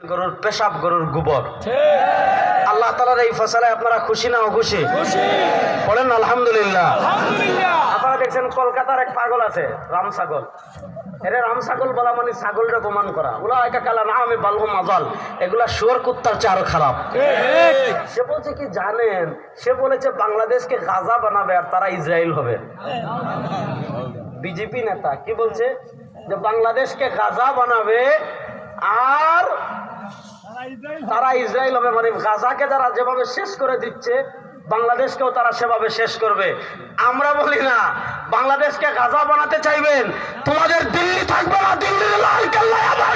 গরুর পেশাব, গরুর গোবর। আল্লাহ তাআলার এই ফয়সালায় আপনারা খুশি না অখুশি? বলেন আলহামদুলিল্লাহ। আপনারা দেখছেন কলকাতার এক পাগল আছে, রাম ছাগল। এরে রাম ছাগল বলা মানে ছাগলের অপমান করা। উলাইকা কাল আনআমি বাল হুম আযাল। এগুলা শুয়োর কুত্তার চেয়ে আরো খারাপ। সে বলছে কি জানেন, সে বলেছে বাংলাদেশকে গাজা বানাবে আর তারা ইসরায়েল হবে। বিজেপি নেতা কি বলছে যে বাংলাদেশকে গাজা বানাবে আর তারা ইসরায়েল হবে। মানে গাজাকে তারা যেভাবে শেষ করে দিচ্ছে বাংলাদেশকেও তারা সেভাবে শেষ করবে। আমরা বলি না বাংলাদেশকে গাজা বানাতে চাইবেন, তোমাদের দিল্লি থাকবে না, দিল্লির লাল কেল্লায় আবার